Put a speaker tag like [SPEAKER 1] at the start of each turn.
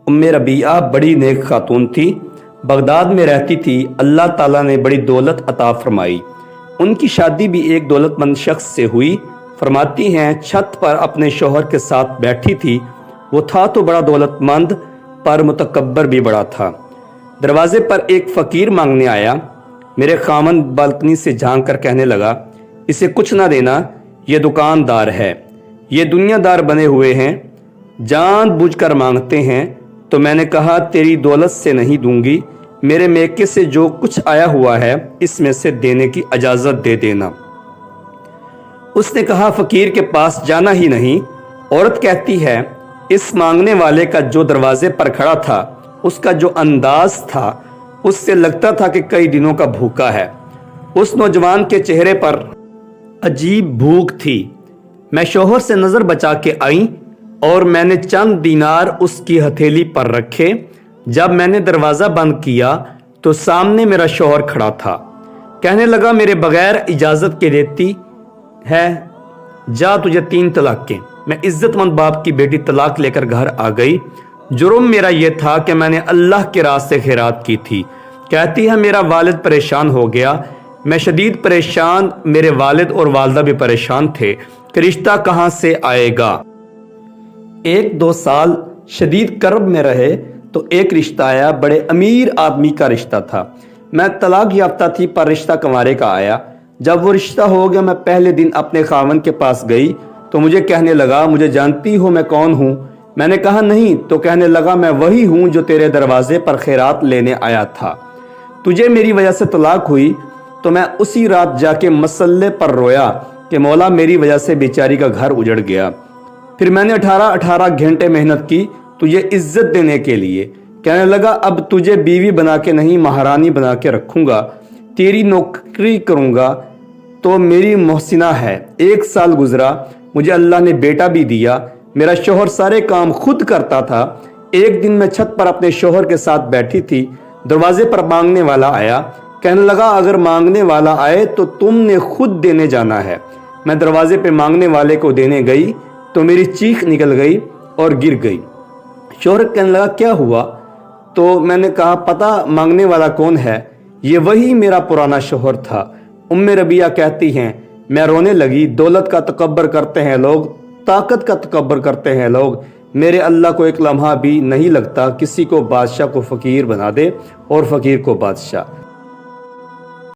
[SPEAKER 1] रबिया बड़ी नेक खातून थी, बगदाद में रहती थी। अल्लाह ताला ने बड़ी दौलत अता फरमाई। उनकी शादी भी एक दौलतमंद शख्स से हुई। फरमाती हैं, छत पर अपने शौहर के साथ बैठी थी। वो था तो बड़ा दौलतमंद, पर मुतकब्बर भी बड़ा था। दरवाजे पर एक फ़कीर मांगने आया। मेरे खामन बालकनी से झांक कर कहने लगा, इसे कुछ ना देना, ये दुकानदार है, ये दुनियादार बने हुए हैं, जानबूझकर मांगते हैं। तो मैंने कहा, तेरी दौलत से नहीं दूंगी, मेरे मेके से जो कुछ आया हुआ है इसमें से देने की इजाज़त दे देना। उसने कहा, फ़कीर के पास जाना ही नहीं। औरत कहती है, इस मांगने वाले का जो दरवाजे पर खड़ा था, उसका जो अंदाज था, उससे लगता था कि कई दिनों का भूखा है। उस नौजवान के चेहरे पर अजीब भूख थी। मैं शौहर से नज़र बचा के आई और मैंने चंद दीनार उसकी हथेली पर रखे। जब मैंने दरवाज़ा बंद किया तो सामने मेरा शौहर खड़ा था। कहने लगा, मेरे बगैर इजाज़त के देती है, जा तुझे 3 तलाक़ें। मैं इज़्ज़तमंद बाप की बेटी तलाक लेकर घर आ गई। जुर्म मेरा यह था कि मैंने अल्लाह के रास्ते खैरात की थी। कहती है, मेरा वालिद परेशान हो गया, मैं शदीद परेशान, मेरे वालिद और वालदा भी परेशान थे कि रिश्ता कहाँ से आएगा। 1-2 साल शदीद कर्ब में रहे तो एक रिश्ता आया। बड़े अमीर आदमी का रिश्ता था। मैं तलाक याफ्ता थी, पर रिश्ता कंवारे का आया। जब वो रिश्ता हो गया, मैं पहले दिन अपने खावन के पास गई तो मुझे कहने लगा, मुझे जानती हो मैं कौन हूँ? मैंने कहा, नहीं। तो कहने लगा, मैं वही हूँ जो तेरे दरवाजे पर खैरात लेने आया था। तुझे मेरी वजह से तलाक हुई तो मैं उसी रात जाके मसल्ले पर रोया कि मौला, मेरी वजह से बेचारी का घर उजड़ गया। फिर मैंने 18 घंटे मेहनत की तुझे इज्जत देने के लिए। कहने लगा, अब तुझे बीवी बना के नहीं, महारानी बना के रखूंगा, तेरी नौकरी करूंगा। तो मेरी मोहसिना है। 1 साल गुजरा, मुझे अल्लाह ने बेटा भी दिया। मेरा शौहर सारे काम खुद करता था। एक दिन मैं छत पर अपने शौहर के साथ बैठी थी। दरवाजे पर मांगने वाला आया। कहने लगा, अगर मांगने वाला आए तो तुमने खुद देने जाना है। मैं दरवाजे पे मांगने वाले को देने गई तो मेरी चीख निकल गई और गिर गई। शौहर कहने लगा, क्या हुआ? तो मैंने कहा, पता मांगने वाला कौन है? ये वही मेरा पुराना शौहर था। रबिया कहती हैं, मैं रोने लगी। दौलत का तकब्बर करते हैं लोग, ताकत का तकब्बर करते हैं लोग। मेरे अल्लाह को एक लम्हा भी नहीं लगता किसी को बादशाह को फ़कीर बना दे और फ़कीर को बादशाह।